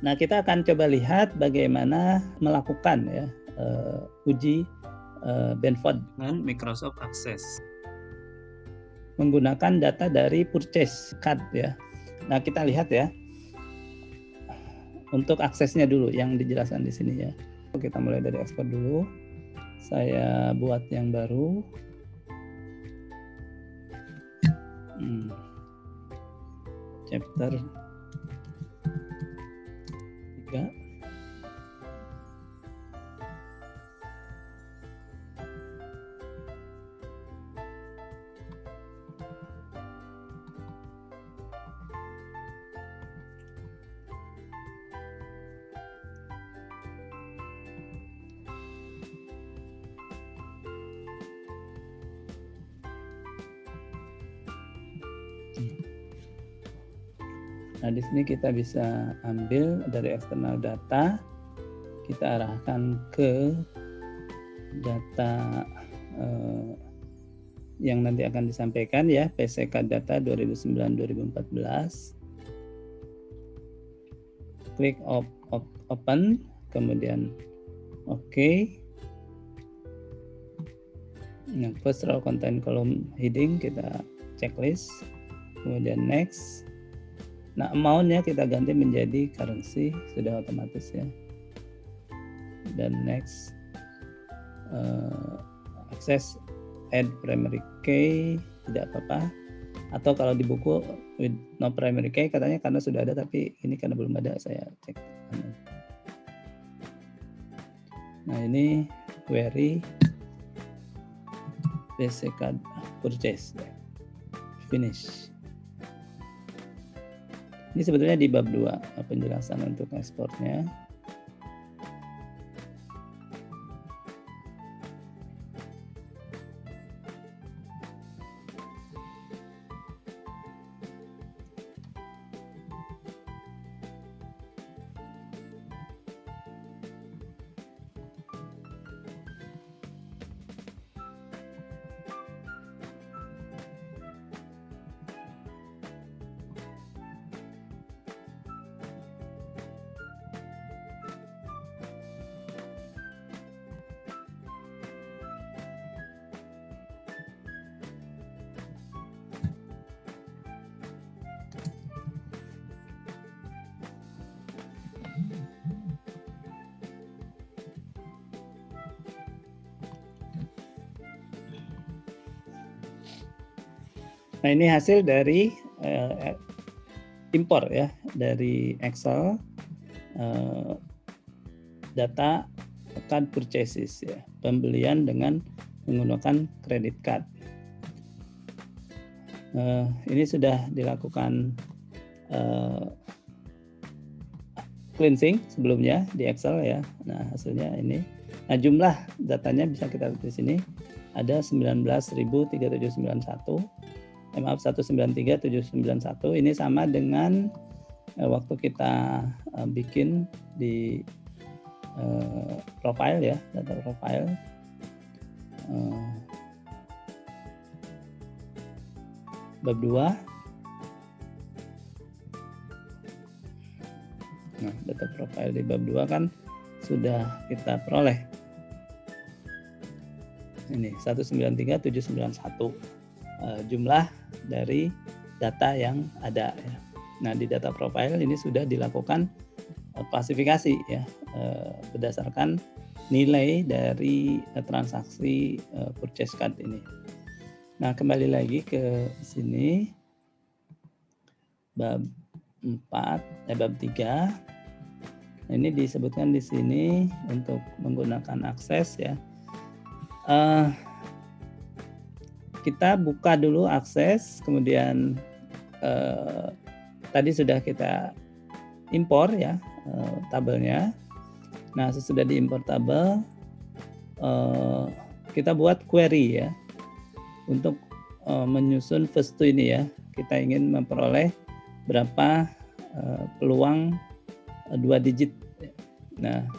Nah, kita akan coba lihat bagaimana melakukan ya uji Benford dengan Microsoft Access menggunakan data dari purchase card ya. Nah, kita lihat ya. Untuk aksesnya dulu yang dijelaskan di sini ya. Kita mulai dari ekspor dulu. Saya buat yang baru. Chapter 3. Nah, di sini kita bisa ambil dari external data, kita arahkan ke data yang nanti akan disampaikan ya, PCK data 2009-2014. Klik open, kemudian OK. Nah, first row contain column heading kita checklist, kemudian next. Nah, amount-nya kita ganti menjadi currency, sudah otomatis ya. Dan next, access add primary key, tidak apa-apa. Atau kalau di buku with no primary key katanya karena sudah ada, tapi ini karena belum ada saya cek. Nah, ini query basic card purchase, finish. Ini sebetulnya di bab 2 penjelasan untuk ekspornya. Nah, ini hasil dari impor ya dari Excel data card purchases ya, pembelian dengan menggunakan credit card. Ini sudah dilakukan cleansing sebelumnya di Excel ya. Nah, hasilnya ini. Nah, jumlah datanya bisa kita lihat di sini ada 19.3791. Maaf, 193.791. Ini sama dengan waktu kita bikin di profile ya, data profile. Bab 2. Nah, data profile di bab 2 kan sudah kita peroleh. Ini 193.791 jumlah dari data yang ada ya. Nah, di data profile ini sudah dilakukan klasifikasi ya berdasarkan nilai dari transaksi purchase card ini. Nah, kembali lagi ke sini bab 4, bab 3. Nah, ini disebutkan di sini untuk menggunakan akses ya. Kita buka dulu akses, kemudian tadi sudah kita impor ya tabelnya. Nah, sesudah diimpor tabel, kita buat query ya untuk menyusun first to ini ya. Kita ingin memperoleh berapa peluang 2 digit. Nah,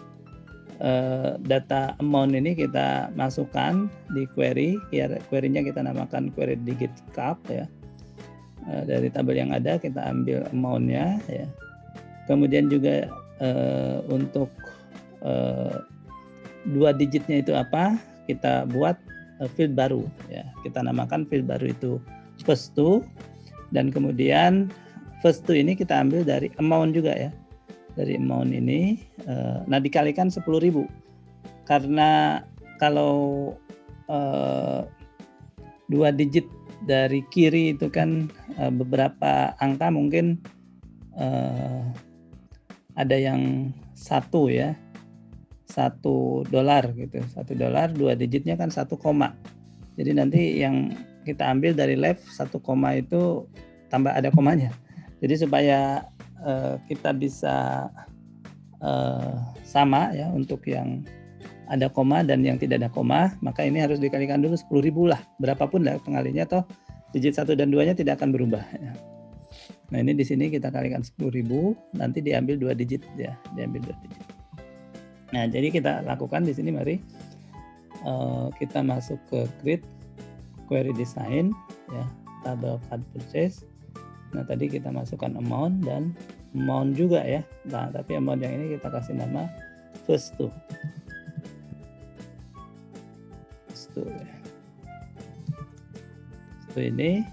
data amount ini kita masukkan di query. Query-nya kita namakan query digit cap ya. Dari tabel yang ada kita ambil amount-nya ya. Kemudian juga untuk 2 digitnya itu apa, kita buat field baru ya. Kita namakan field baru itu first to, dan kemudian first to ini kita ambil dari amount juga ya. Dari amount ini nah dikalikan 10.000. Karena kalau 2 digit dari kiri itu kan beberapa angka mungkin ada yang satu ya, $1 gitu. $1 2 digitnya kan 1 koma. Jadi nanti yang kita ambil dari left 1 koma itu tambah ada komanya. Jadi supaya kita bisa sama ya untuk yang ada koma dan yang tidak ada koma, maka ini harus dikalikan dulu 10.000 lah, berapapun lah pengalinya, toh digit 1 dan 2-nya tidak akan berubah ya. Nah ini di sini kita kalikan 10.000, nanti diambil 2 digit ya, diambil 2 digit. Nah jadi kita lakukan di sini, mari kita masuk ke grid query design ya, tabel card purchase. Nah tadi kita masukkan amount dan amount juga ya. Nah tapi amount yang ini kita kasih nama first to. Itu ini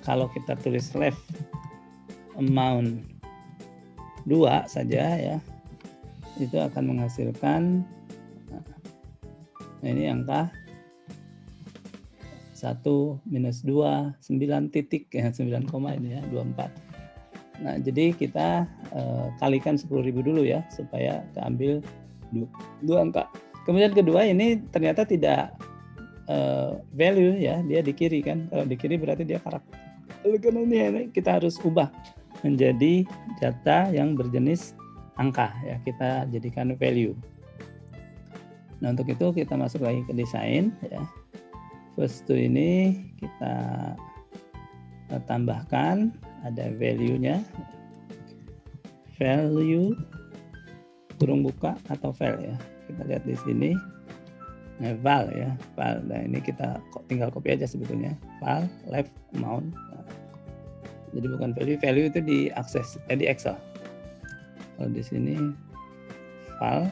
kalau kita tulis left amount 2 saja ya, itu akan menghasilkan ini angka 1 minus 2 9 titik ya, 9 koma ini ya, 24. Nah jadi kita kalikan 10.000 dulu ya supaya keambil 2 angka. Kemudian kedua ini ternyata tidak value ya, dia di kiri kan. Kalau di kiri berarti dia karakter. Karena ini kita harus ubah menjadi data yang berjenis angka ya, kita jadikan value. Nah untuk itu kita masuk lagi ke desain ya. First to ini kita tambahkan ada value-nya. Value kurung buka atau val ya. Kita lihat di sini, nah, val ya, val. Nah ini kita tinggal copy aja sebetulnya, val left amount. Nah, jadi bukan value, value itu di akses, di Excel. Kalau di sini val,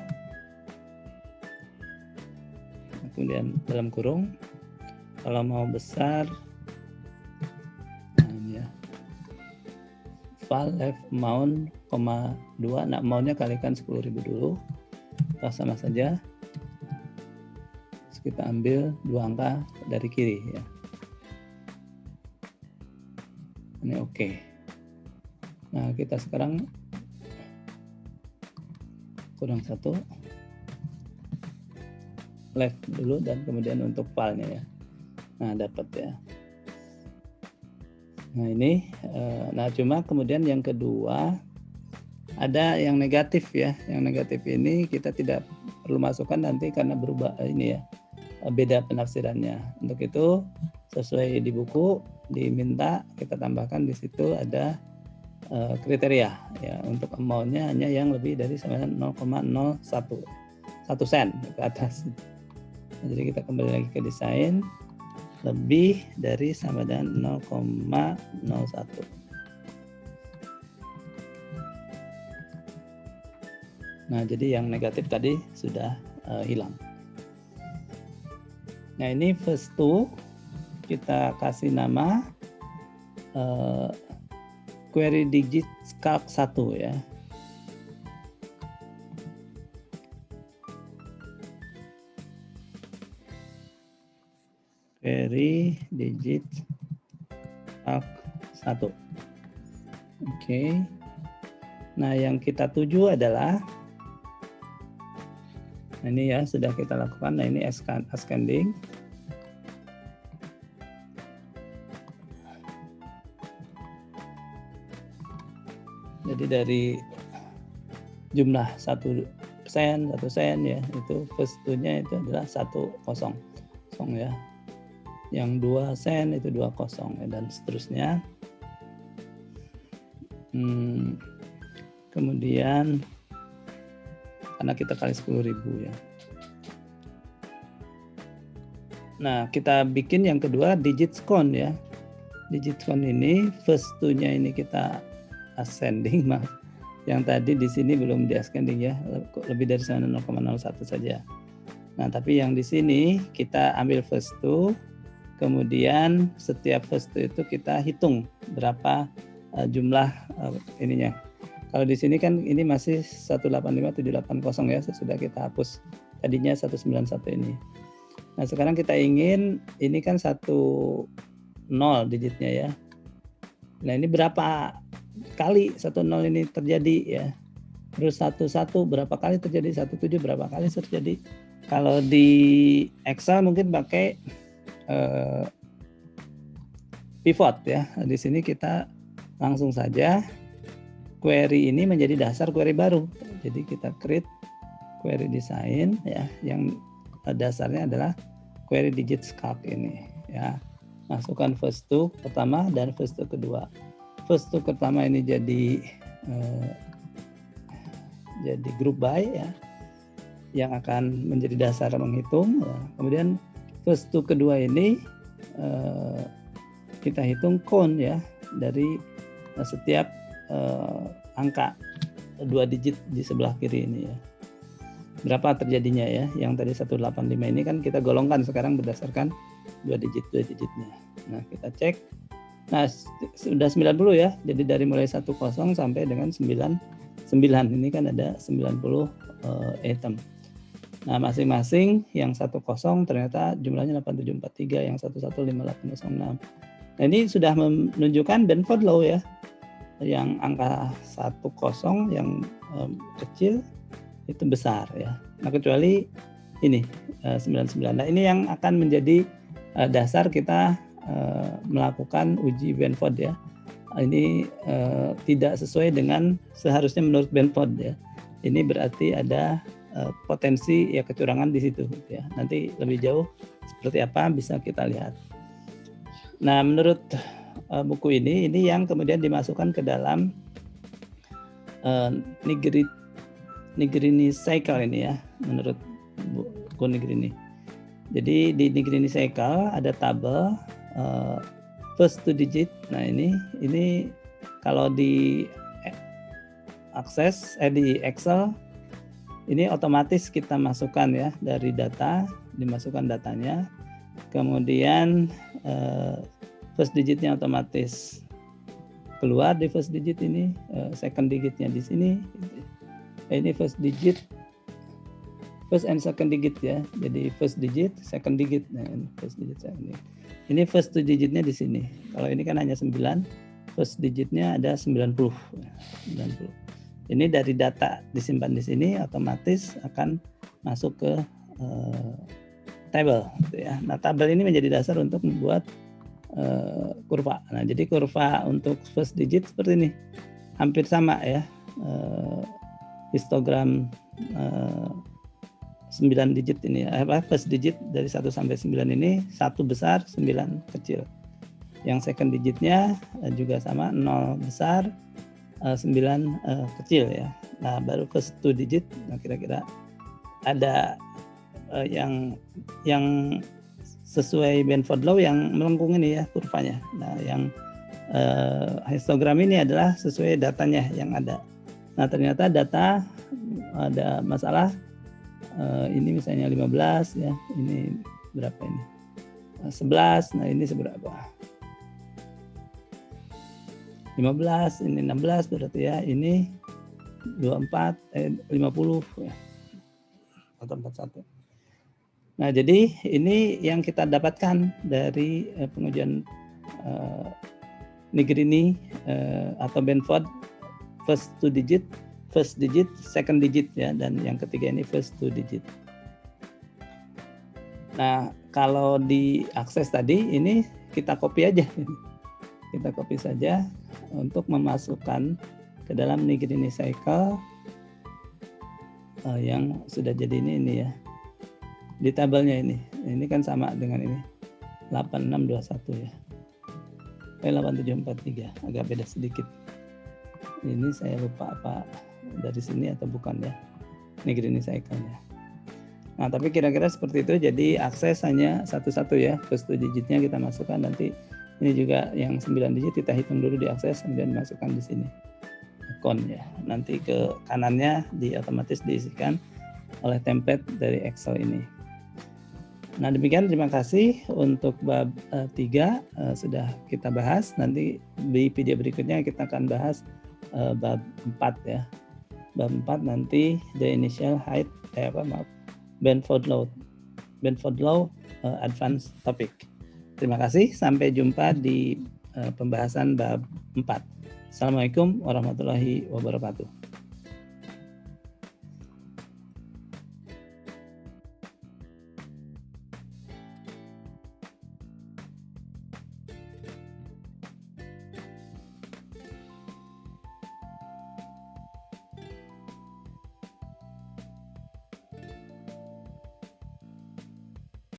kemudian dalam kurung. Kalau mau besar, nah ini ya, val left amount, 2. Nah amountnya kalikan 10.000 dulu. Sama saja, terus kita ambil 2 angka dari kiri ya. Ini oke. Nah kita sekarang kurang 1 left dulu dan kemudian untuk filenya ya. Nah dapat ya. Nah ini nah cuma kemudian yang kedua ada yang negatif ya. Yang negatif ini kita tidak perlu masukkan nanti karena berubah ini ya, beda penafsirannya. Untuk itu sesuai di buku diminta kita tambahkan di situ ada kriteria ya, untuk amount-nya hanya yang lebih dari 0,01 sen ke atas. Nah, jadi kita kembali lagi ke desain, lebih dari sama dengan 0,01. Nah, jadi yang negatif tadi sudah hilang. Nah, ini first to kita kasih nama query digit calc 1 ya. Query digit calc 1. Oke. Nah, yang kita tuju adalah ini ya, sudah kita lakukan. Nah, ini ascending. Jadi dari jumlah 1 sen ya, itu first to-nya itu adalah 100 ya. Yang 2 sen itu 20 ya, dan seterusnya. Kemudian karena kita kali 10.000 ya. Nah, kita bikin yang kedua digit count ya. Digit count ini first to-nya ini kita ascending, Yang tadi di sini belum di ascending ya, lebih dari 0,01 saja. Nah, tapi yang di sini kita ambil first two, kemudian setiap first two itu kita hitung berapa jumlah ininya. Kalau di sini kan ini masih 185780 ya, sudah kita hapus tadinya 191 ini. Nah, sekarang kita ingin ini kan 10 digitnya ya. Nah, ini berapa kali 10 ini terjadi ya. Terus 11 berapa kali terjadi, 17 berapa kali terjadi. Kalau di Excel mungkin pakai pivot ya. Di sini kita langsung saja query ini menjadi dasar query baru. Jadi kita create query design ya, yang dasarnya adalah query digit calc ini ya. Masukkan first two pertama dan first two kedua. First two pertama ini jadi group by ya, yang akan menjadi dasar menghitung. Ya. Kemudian first two kedua ini kita hitung count ya, dari setiap angka 2 digit di sebelah kiri ini ya. Berapa terjadinya ya? Yang tadi 185 ini kan kita golongkan sekarang berdasarkan 2 digitnya. Nah, kita cek. Nah, sudah 90 ya. Jadi dari mulai 10 sampai dengan 99 ini kan ada 90 item. Nah, masing-masing yang 10 ternyata jumlahnya 8743, yang 115806. Nah, ini sudah menunjukkan Benford Law ya. Yang angka 10 yang kecil itu besar ya. Nah, kecuali ini 99. Nah, ini yang akan menjadi dasar kita melakukan uji Benford ya. Ini tidak sesuai dengan seharusnya menurut Benford ya. Ini berarti ada potensi ya kecurangan di situ ya. Nanti lebih jauh seperti apa bisa kita lihat. Nah, menurut buku ini yang kemudian dimasukkan ke dalam Nigrini Cycle ini ya, menurut buku Nigrini. Jadi di Nigrini Cycle ada tabel first two digit. Nah, ini kalau di akses di Excel ini otomatis kita masukkan ya, dari data dimasukkan datanya, kemudian first digitnya otomatis keluar di first digit ini, second digitnya di sini. Ini first digit, first and second digit ya. Jadi first digit, second digit, nah, first digit, second digit. Ini first two digitnya di sini. Kalau ini kan hanya 9, first digitnya ada 90. 90. Ini dari data disimpan di sini otomatis akan masuk ke tabel gitu ya. Nah, tabel ini menjadi dasar untuk membuat kurva. Nah, jadi kurva untuk first digit seperti ini. Hampir sama ya. Histogram 9 digit ini first digit dari 1 sampai 9 ini 1 besar, 9 kecil. Yang second digitnya juga sama, 0 besar, 9 kecil ya. Nah, baru first two digit, nah kira-kira ada yang sesuai Benford Law yang melengkung ini ya kurvanya. Nah, yang histogram ini adalah sesuai datanya yang ada. Nah, ternyata data ada masalah. Ini misalnya 15 ya, ini berapa ini? 11, nah ini seberapa? 15, ini 16 berarti ya, ini 24, 50 ya, atau 41. Nah, jadi ini yang kita dapatkan dari pengujian Nigrini atau Benford first two digit, second digit ya, dan yang ketiga ini first two digit. Nah, kalau di akses tadi ini kita copy aja, kita copy saja untuk memasukkan ke dalam Nigrini Cycle yang sudah jadi ini ya. Di tabelnya ini kan sama dengan ini 8621 ya. 8743, agak beda sedikit. Ini saya lupa apa dari sini atau bukan ya, Nigrini Cycle-nya. Nah, tapi kira-kira seperti itu. Jadi akses hanya satu-satu ya, first two digitnya kita masukkan, nanti ini juga yang 9 digit kita hitung dulu di akses kemudian masukkan di sini. account ya. Nanti ke kanannya otomatis diisikan oleh template dari Excel ini. Nah, demikian, terima kasih untuk bab 3 sudah kita bahas. Nanti di video berikutnya kita akan bahas bab 4 ya. Bab 4 nanti the initial height Benford Law advanced topic. Terima kasih, sampai jumpa di pembahasan bab 4. Assalamualaikum warahmatullahi wabarakatuh.